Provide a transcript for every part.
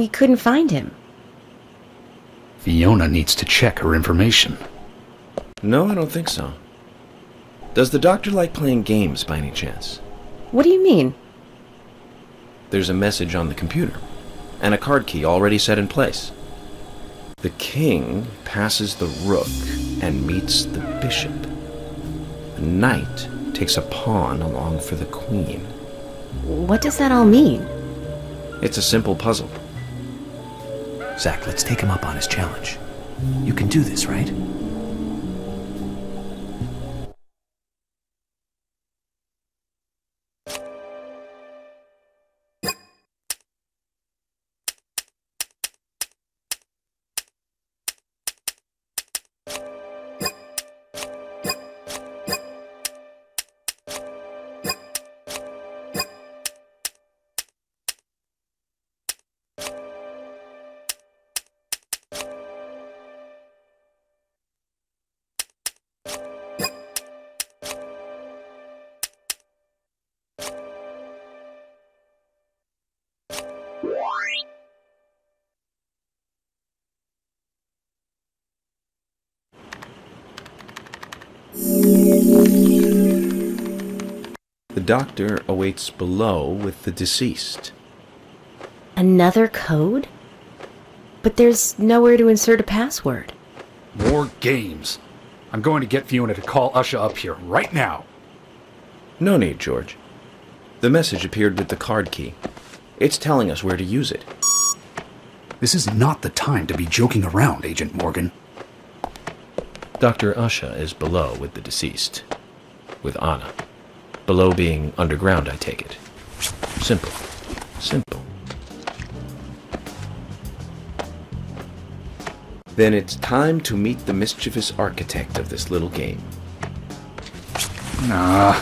we couldn't find him. Fiona needs to check her information. No, I don't think so. Does the doctor like playing games by any chance? What do you mean? There's a message on the computer, and a card key already set in place. The king passes the rook and meets the bishop. The knight takes a pawn along for the queen. What does that all mean? It's a simple puzzle. Zach, let's take him up on his challenge. You can do this, right? The doctor awaits below with the deceased. Another code? But there's nowhere to insert a password. More games. I'm going to get Fiona to call Usha up here right now. No need, George. The message appeared with the card key. It's telling us where to use it. This is not the time to be joking around, Agent Morgan. Dr. Usha is below with the deceased. With Anna. Below being underground, I take it. Simple. Simple. Then it's time to meet the mischievous architect of this little game. Nah.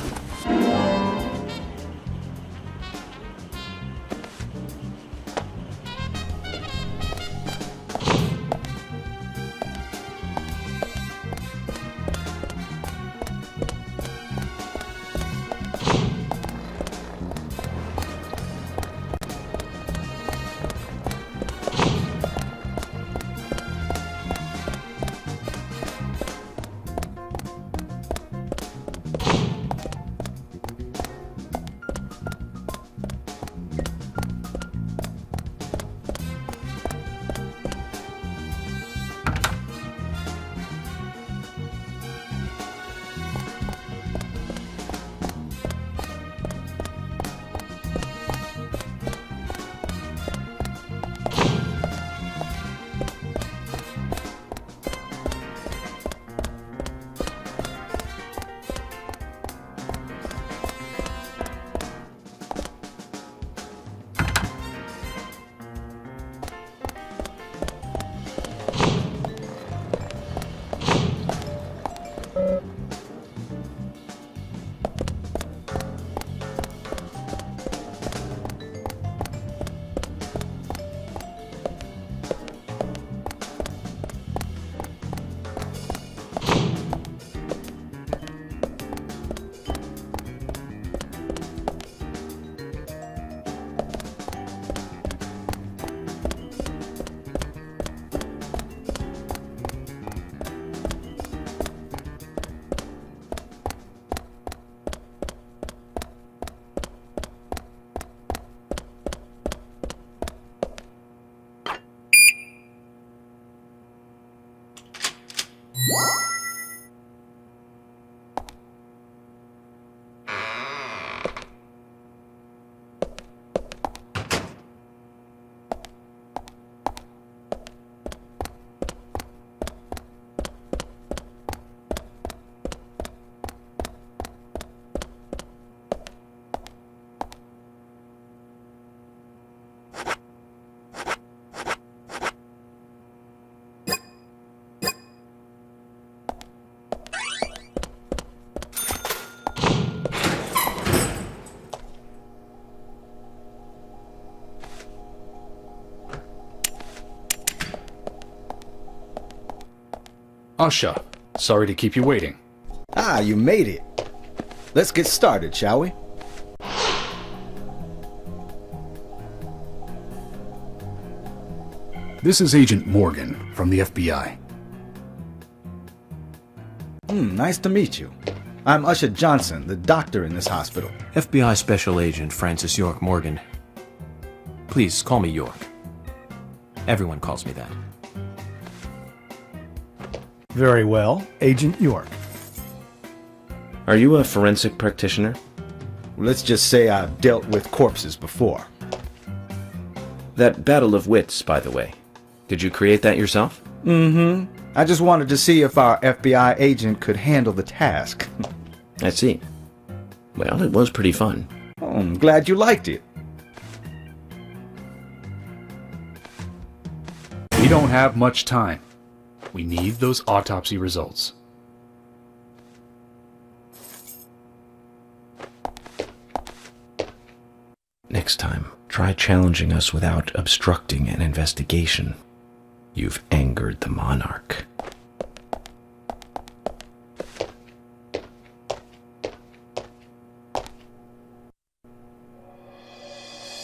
Usha, sorry to keep you waiting. Ah, you made it. Let's get started, shall we? This is Agent Morgan from the FBI. Nice to meet you. I'm Usher Johnson, the doctor in this hospital. FBI Special Agent Francis York Morgan. Please call me York. Everyone calls me that. Very well, Agent York. Are you a forensic practitioner? Let's just say I've dealt with corpses before. That battle of wits, by the way. Did you create that yourself? Mm-hmm. I just wanted to see if our FBI agent could handle the task. I see. Well, it was pretty fun. Oh, I'm glad you liked it. We don't have much time. We need those autopsy results. Next time, try challenging us without obstructing an investigation. You've angered the monarch.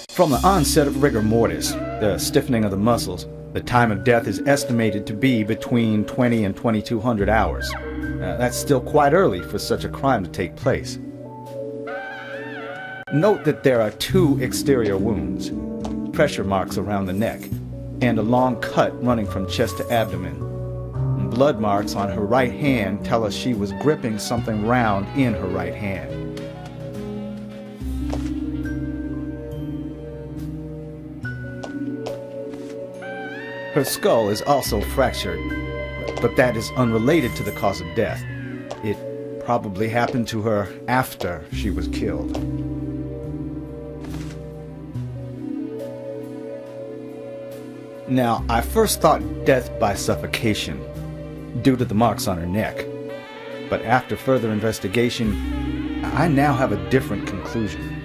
From the onset of rigor mortis, the stiffening of the muscles, the time of death is estimated to be between 20 and 2200 hours. That's still quite early for such a crime to take place. Note that there are 2 exterior wounds, pressure marks around the neck, and a long cut running from chest to abdomen. Blood marks on her right hand tell us she was gripping something round in her right hand. Her skull is also fractured, but that is unrelated to the cause of death. It probably happened to her after she was killed. Now, I first thought death by suffocation, due to the marks on her neck. But after further investigation, I now have a different conclusion.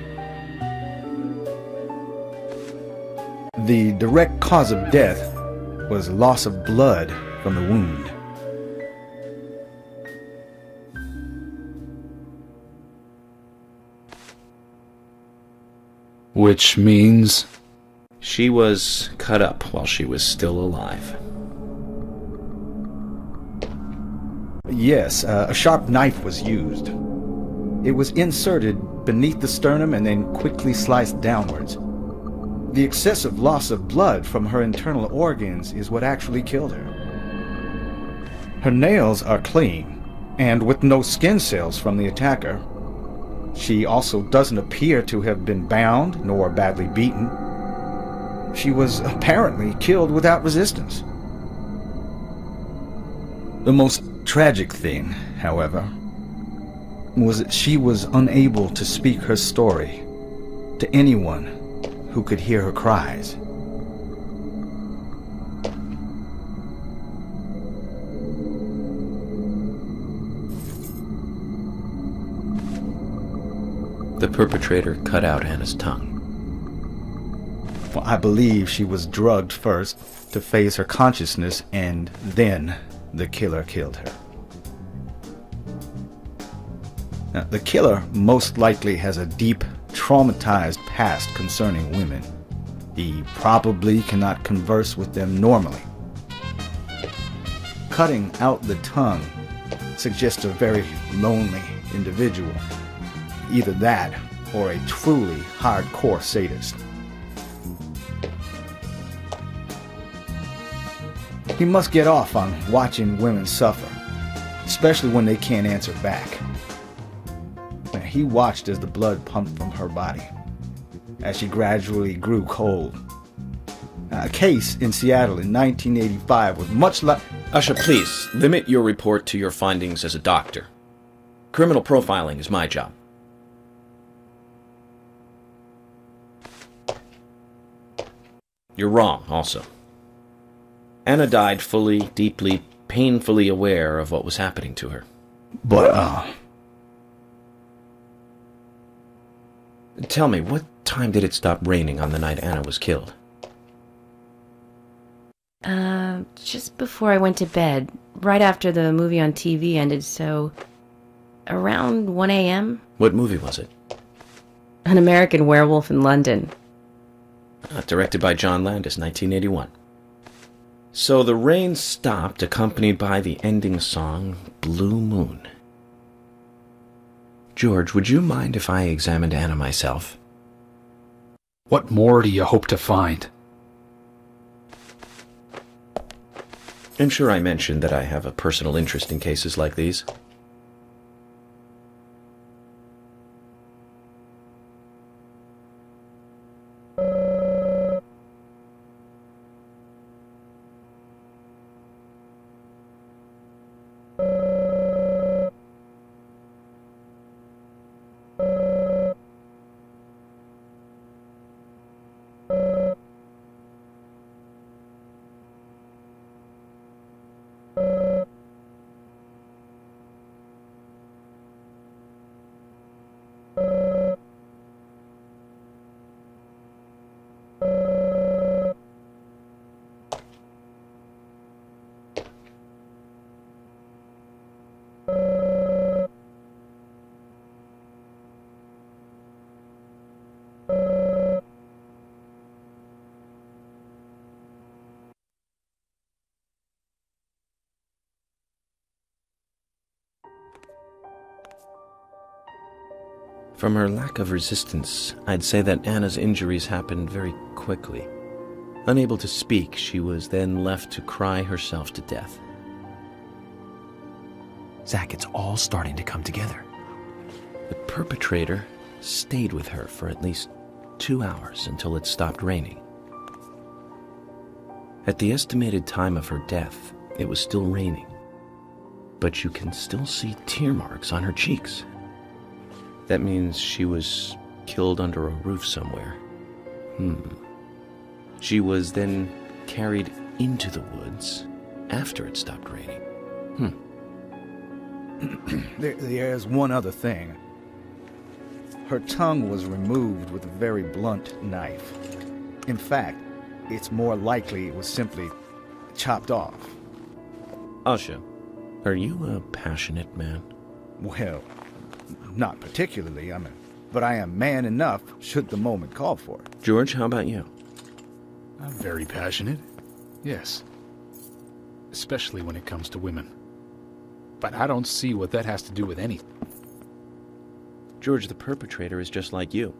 The direct cause of death was loss of blood from the wound. Which means... She was cut up while she was still alive. Yes, a sharp knife was used. It was inserted beneath the sternum and then quickly sliced downwards. The excessive loss of blood from her internal organs is what actually killed her. Her nails are clean, and with no skin cells from the attacker. She also doesn't appear to have been bound nor badly beaten. She was apparently killed without resistance. The most tragic thing, however, was that she was unable to speak her story to anyone who could hear her cries. The perpetrator cut out Anna's tongue. Well, I believe she was drugged first to phase her consciousness, and then the killer killed her. Now, the killer most likely has a deep, traumatized past concerning women. He probably cannot converse with them normally. Cutting out the tongue suggests a very lonely individual. Either that, or a truly hardcore sadist. He must get off on watching women suffer, especially when they can't answer back. He watched as the blood pumped from her body, as she gradually grew cold. A case in Seattle in 1985 was much like... Usha, please, limit your report to your findings as a doctor. Criminal profiling is my job. You're wrong, also. Anna died fully, deeply, painfully aware of what was happening to her. But, Tell me, what time did it stop raining on the night Anna was killed? Just before I went to bed, right after the movie on TV ended, so around 1 a.m. What movie was it? An American Werewolf in London. Directed by John Landis, 1981. So the rain stopped, accompanied by the ending song, Blue Moon. George, would you mind if I examined Anna myself? What more do you hope to find? I'm sure I mentioned that I have a personal interest in cases like these. From her lack of resistance, I'd say that Anna's injuries happened very quickly. Unable to speak, she was then left to cry herself to death. Zach, it's all starting to come together. The perpetrator stayed with her for at least 2 hours until it stopped raining. At the estimated time of her death, it was still raining, but you can still see tear marks on her cheeks. That means she was killed under a roof somewhere. She was then carried into the woods after it stopped raining. There's one other thing. Her tongue was removed with a very blunt knife. In fact, it's more likely it was simply chopped off. Asha, are you a passionate man? Well, not particularly, but I am man enough should the moment call for it. George, how about you? I'm very passionate. Yes. Especially when it comes to women. But I don't see what that has to do with anything. George, the perpetrator is just like you.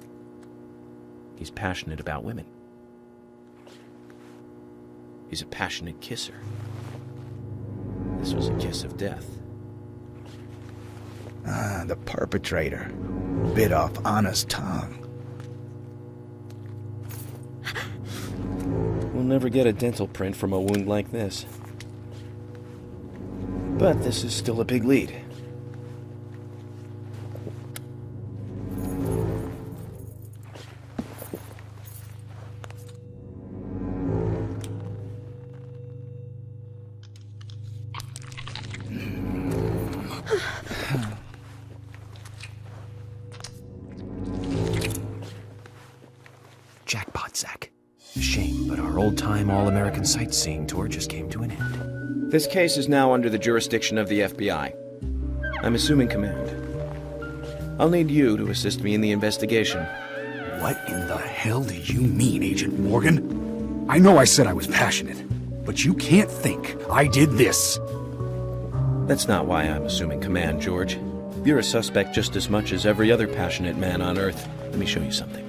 He's passionate about women. He's a passionate kisser. This was a kiss of death. The perpetrator bit off Anna's tongue. We'll never get a dental print from a wound like this. But this is still a big lead. Jackpot, Zach. A shame, but our old-time all-American sightseeing tour just came to an end. This case is now under the jurisdiction of the FBI. I'm assuming command. I'll need you to assist me in the investigation. What in the hell do you mean, Agent Morgan? I know I said I was passionate, but you can't think I did this. That's not why I'm assuming command, George. You're a suspect just as much as every other passionate man on Earth. Let me show you something.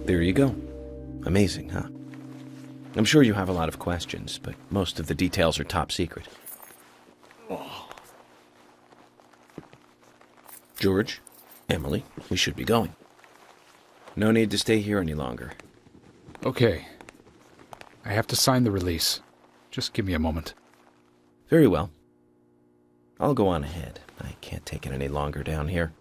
There you go. Amazing, huh? I'm sure you have a lot of questions, but most of the details are top secret. George, Emily, we should be going. No need to stay here any longer. Okay. I have to sign the release. Just give me a moment. Very well. I'll go on ahead. I can't take it any longer down here.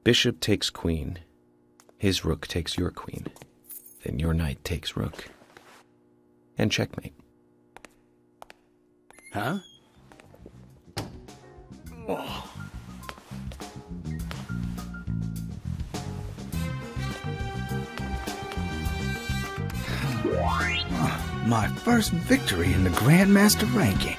Bishop takes queen. His rook takes your queen. Then your knight takes rook. And checkmate. Huh? My first victory in the Grandmaster ranking.